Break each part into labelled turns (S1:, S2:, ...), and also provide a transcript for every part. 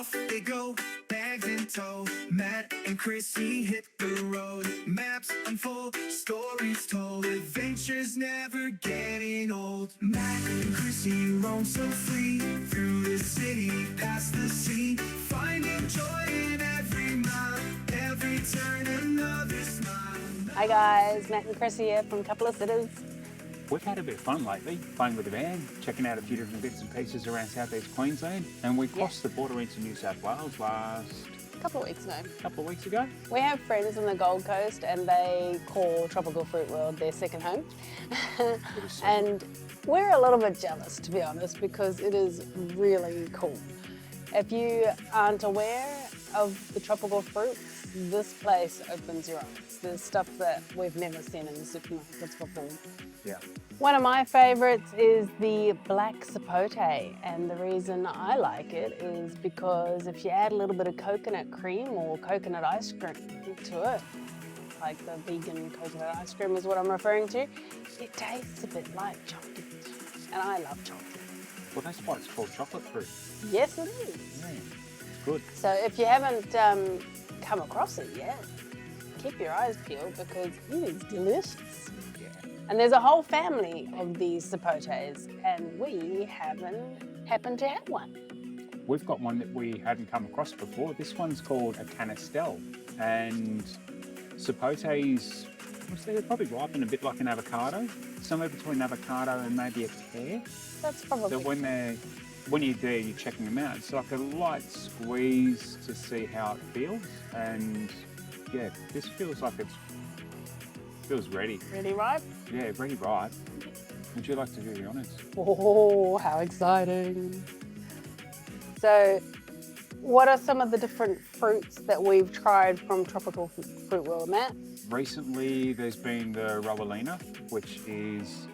S1: Off they go, bags in tow. Matt and Chrissy hit the road. Maps unfold, stories told. Adventures never getting old. Matt and Chrissy roam so free through the city, past the sea, finding joy in every mile, every turn another smile.
S2: Hi guys, Matt and Chrissy here from a couple of cities.
S3: We've had a bit of fun lately, playing with the van, checking out a few different bits and pieces around southeast Queensland, and we crossed the border into New South Wales last
S2: Couple of weeks ago.
S3: couple of weeks ago.
S2: We have friends on the Gold Coast and they call Tropical Fruit World their second home. And we're a little bit jealous, to be honest, because it is really cool. If you aren't aware of the tropical fruits, this place opens your eyes. There's stuff that we've never seen in the supermarkets before.
S3: Yeah.
S2: One of my favourites is the Black Sapote, and the reason I like it is because if you add a little bit of coconut cream or coconut ice cream to it, like the vegan coconut ice cream is what I'm referring to, it tastes a bit like chocolate, and I love chocolate.
S3: Well, that's why it's called chocolate fruit.
S2: Yes, it is.
S3: Yeah, it's good.
S2: So if you haven't come across it yet, keep your eyes peeled because it is delicious.
S3: Yeah.
S2: And there's a whole family of these sapotes, and we haven't happened to have one.
S3: We've got one that we hadn't come across before. This one's called a Canistel, and sapotes, they're probably ripen a bit like an avocado, somewhere between avocado and maybe a pear.
S2: That's probably.
S3: So when you're there, you're checking them out. It's like a light squeeze to see how it feels, and yeah, this feels like feels ready.
S2: Really ripe?
S3: Yeah, ready ripe. Would you like to do the honours?
S2: Oh, how exciting. So, what are some of the different fruits that we've tried from Tropical Fruit World, Matt?
S3: Recently, there's been the Rowellina, which is...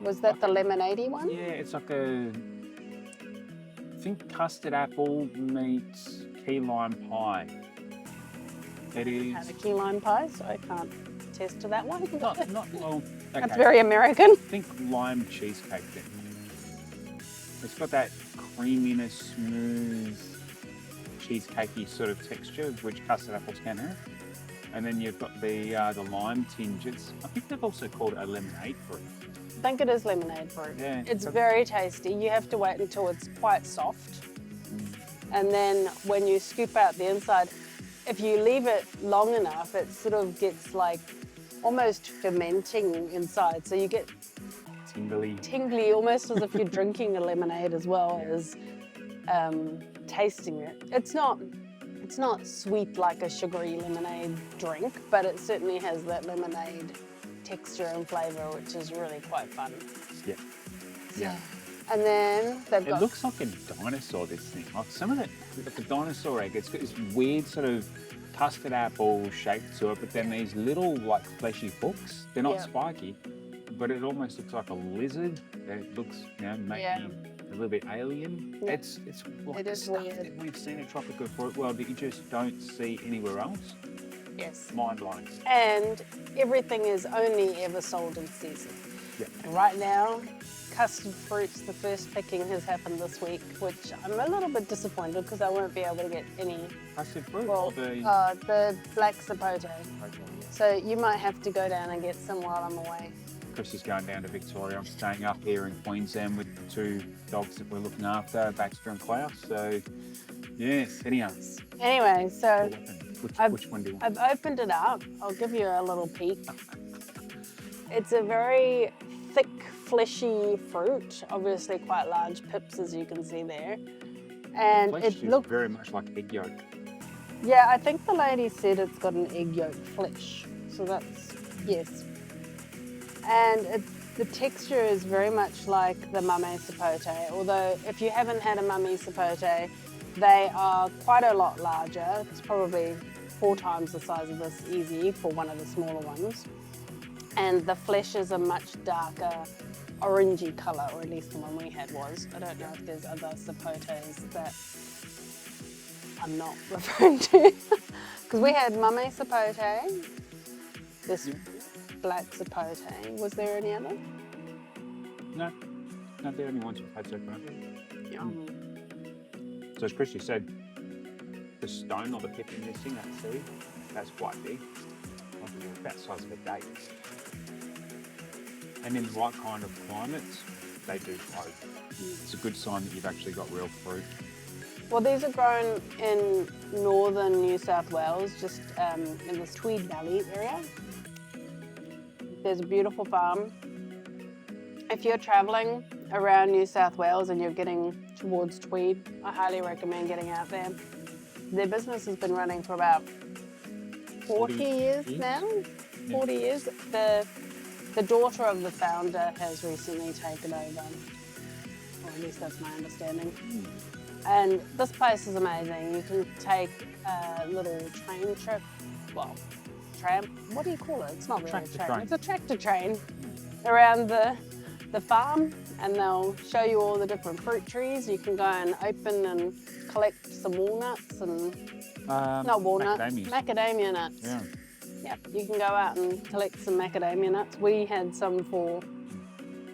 S2: Was that the lemonade-y one?
S3: Yeah, it's like I think custard apple meets key lime pie. It is...
S2: I had a key lime pie, so I can't attest to that one.
S3: Not well, okay.
S2: That's very American.
S3: Think lime cheesecake then. It's got that creaminess, smooth, cheesecakey sort of texture, which custard apples can have. And then you've got the lime tinges. I think they've also called it a lemonade fruit.
S2: I think it is lemonade fruit.
S3: Yeah.
S2: It's very tasty. You have to wait until it's quite soft. And then when you scoop out the inside, if you leave it long enough, it sort of gets like almost fermenting inside. So you get tingly, almost as if you're drinking a lemonade as well as tasting it. It's not sweet like a sugary lemonade drink, but it certainly has that lemonade texture and flavour, which is really quite fun.
S3: Yeah. Yeah.
S2: And then they've got...
S3: It looks like a dinosaur, this thing. Like some of it, like a dinosaur egg. It's got this weird sort of custard apple shape to it, but then these little like fleshy hooks. They're not spiky, but it almost looks like a lizard. It looks, maybe a little bit alien. Yeah. It's like the stuff weird that we've seen at Tropical Fruit World that you just don't see anywhere else.
S2: Yes.
S3: Mind blowing.
S2: And everything is only ever sold in season.
S3: Yeah.
S2: And right now, custard fruits, the first picking has happened this week, which I'm a little bit disappointed because I won't be able to get any.
S3: Custard fruit?
S2: Well, the Black Sapote.
S3: Okay.
S2: So you might have to go down and get some while I'm away.
S3: Chris is going down to Victoria. I'm staying up here in Queensland with the two dogs that we're looking after, Baxter and Klaus. So, yes, anyhow.
S2: Anyway, so
S3: which one do you want?
S2: I've opened it up. I'll give you a little peek. It's a very thick, fleshy fruit, obviously quite large pips as you can see there. And
S3: Flesh
S2: it looks
S3: very much like egg yolk.
S2: Yeah, I think the lady said it's got an egg yolk flesh. So that's, yes. And the texture is very much like the Mamey Sapote, although if you haven't had a Mamey Sapote, they are quite a lot larger. It's probably 4 times the size of this easy for one of the smaller ones. And the flesh is a much darker orangey colour, or at least the one we had was. I don't know if there's other sapotes that I'm not referring to. Because we had Mamey Sapote, this Black Sapote. Was there any other?
S3: No, not the only ones we've had so far.
S2: Yeah.
S3: So as Chrissy said, the stone or the pip in missing, that seed, that's quite big. About the size of a date. And in the right kind of climates, they do grow. It's a good sign that you've actually got real fruit.
S2: Well, these are grown in northern New South Wales, just in this Tweed Valley area. There's a beautiful farm. If you're travelling around New South Wales and you're getting towards Tweed, I highly recommend getting out there. Their business has been running for about 40 years now. 40 years. The daughter of the founder has recently taken over, or at least that's my understanding. And this place is amazing. You can take a little train trip, well, tramp, what do you call it? It's not really a train. It's a tractor train around the farm, and they'll show you all the different fruit trees. You can go and open and collect some walnuts and, not walnuts, macadamia nuts.
S3: Yeah.
S2: Yep, you can go out and collect some macadamia nuts. We had some for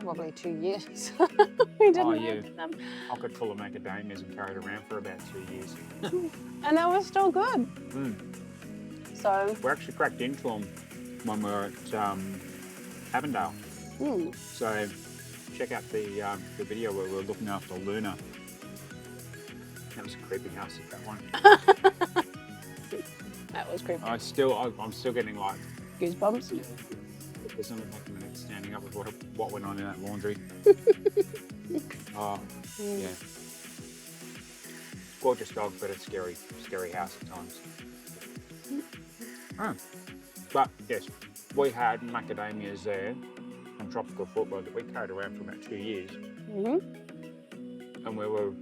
S2: probably 2 years. We didn't open them.
S3: Pocket full of macadamias and carried around for about 2 years.
S2: And they were still good. So
S3: we actually cracked into them when we were at Avondale. So check out the video where we were looking after Luna. That was a creepy house at that one.
S2: That was creepy.
S3: I'm still getting like
S2: goosebumps.
S3: There's something like a minute standing up with what went on in that laundry. Yeah. Gorgeous dog, but a scary house at times. But yes, we had macadamias there on tropical fruitworld that we carried around for about 2 years. And we were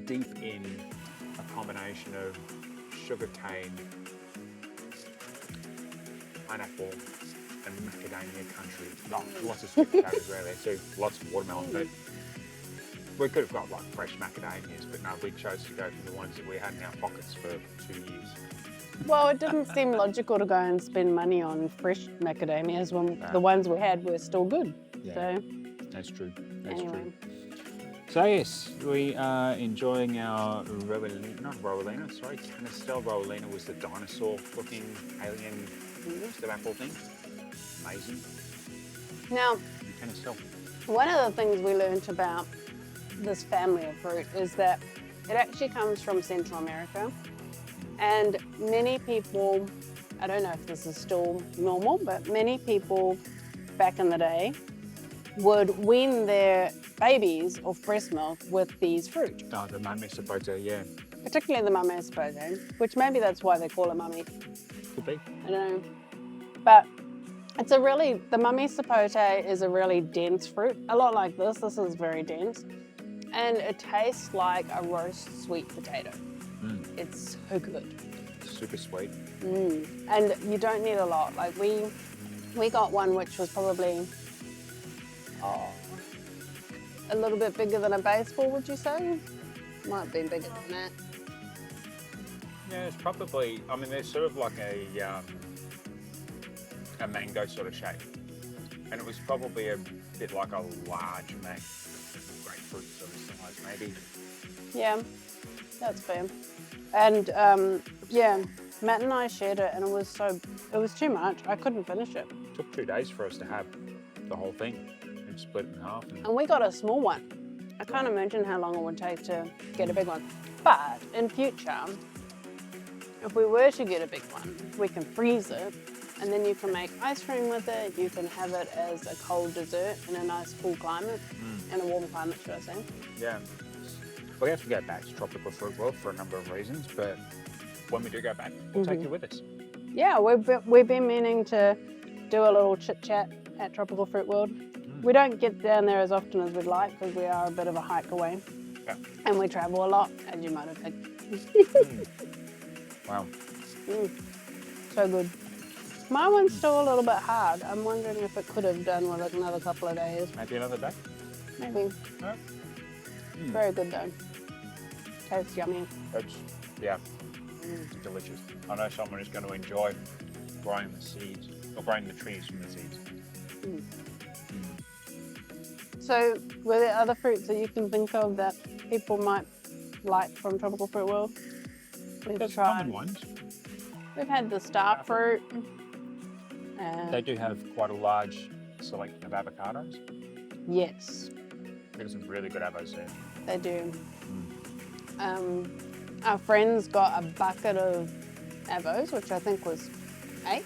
S3: deep in a combination of sugarcane, pineapple, and macadamia country. Lots of sweet potatoes around there too, lots of watermelon, but we could have got like fresh macadamias, but no, we chose to go for the ones that we had in our pockets for 2 years.
S2: Well, it didn't seem logical to go and spend money on fresh macadamias when the ones we had were still good.
S3: Yeah,
S2: so,
S3: that's true. That's true. So yes, we are enjoying our Canistel Rowellina was the dinosaur-looking alien apple thing. Amazing.
S2: Now,
S3: Canistel.
S2: one of the things we learnt about this family of fruit is that it actually comes from Central America, and many people, I don't know if this is still normal, but many people back in the day would wean their babies off breast milk with these fruit.
S3: Oh, the Mamey Sapote, yeah.
S2: Particularly the Mamey Sapote, which maybe that's why they call it Mamey.
S3: Could be.
S2: I don't know. But it's the Mamey Sapote is a really dense fruit, a lot like this. This is very dense. And it tastes like a roast sweet potato. It's so good.
S3: Super sweet.
S2: And you don't need a lot. Like we got one which was probably a little bit bigger than a baseball, would you say? Might have been bigger than that.
S3: Yeah, it's probably, I mean, there's sort of like a mango sort of shape. And it was probably a bit like a large mango, grapefruit sort of size, maybe.
S2: Yeah, that's fair. And yeah, Matt and I shared it, and it was too much. I couldn't finish it.
S3: It took 2 days for us to have the whole thing. We split it in half.
S2: And we got a small one. I can't imagine how long it would take to get a big one. But in future, if we were to get a big one, we can freeze it, and then you can make ice cream with it. You can have it as a cold dessert in a nice cool climate, in a warm climate, should I say.
S3: Yeah. We have to go back to tropical fruit world for a number of reasons, but when we do go back, we'll take you with us.
S2: Yeah, we've been meaning to do a little chit chat at Tropical Fruit World. We don't get down there as often as we'd like because we are a bit of a hike away.
S3: Yeah.
S2: And we travel a lot, as you might have heard.
S3: Wow.
S2: So good. My one's still a little bit hard. I'm wondering if it could have done with another couple of days.
S3: Maybe another day?
S2: Maybe.
S3: No?
S2: Very good though. Tastes yummy.
S3: It's delicious. I know someone is going to enjoy growing the seeds, or growing the trees from the seeds.
S2: So, were there other fruits that you can think of that people might like from Tropical Fruit World? We've
S3: There's
S2: tried.
S3: common ones.
S2: We've had the star fruit. And
S3: They do have quite a large selection of avocados.
S2: yes,
S3: There's some really good avos there.
S2: they do. Our friends got a bucket of avos, which I think was 8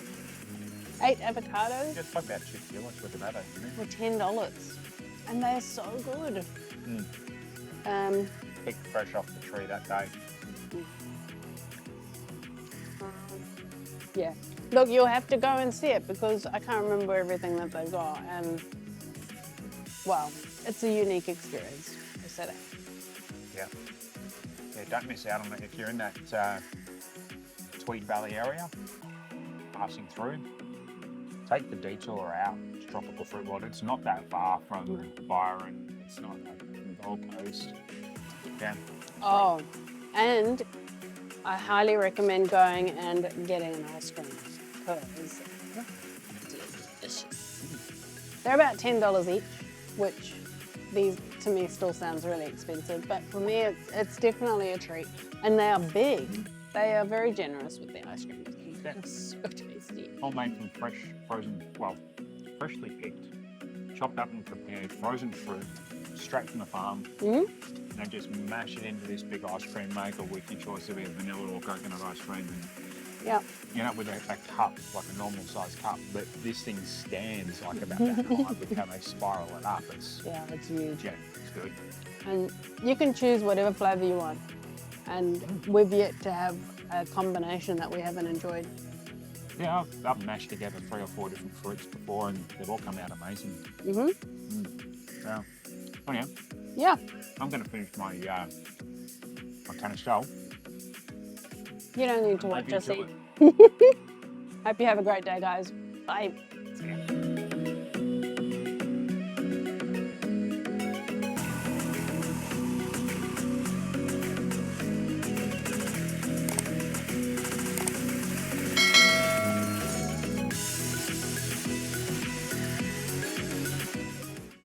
S2: avocados
S3: It's like about 2 kilos worth of avos, isn't it?
S2: for $10, and they're so good.
S3: Picked fresh off the tree that day.
S2: Yeah. Look, you'll have to go and see it because I can't remember everything that they got, and well, it's a unique experience. I said it.
S3: Yeah. Yeah, don't miss out on it if you're in that Tweed Valley area, passing through. Take the detour out to Tropical Fruit World. It's not that far from Byron. It's not like the Gold Coast. Yeah.
S2: Oh, and I highly recommend going and getting an ice cream because delicious. They're about $10 each, which these to me still sounds really expensive, but for me it's definitely a treat. And they are big. They are very generous with the ice cream. They're so tasty.
S3: All made from freshly picked, chopped up and prepared, frozen fruit, straight from the farm. And then just mash it into this big ice cream maker with your choice of either vanilla or coconut ice cream. And
S2: Yeah.
S3: you end up with a cup, like a normal size cup, but this thing stands like about that high with how they spiral it up. It's
S2: huge.
S3: yeah, it's good.
S2: And you can choose whatever flavour you want. And we've yet to have a combination that we haven't enjoyed.
S3: Yeah, I've mashed together 3 or 4 different fruits before and they've all come out amazing. So, anyhow,
S2: Yeah.
S3: I'm going to finish my my Canistel.
S2: You don't need to watch
S3: Maybe
S2: us
S3: enjoy
S2: eat. Hope you have a great day, guys. Bye.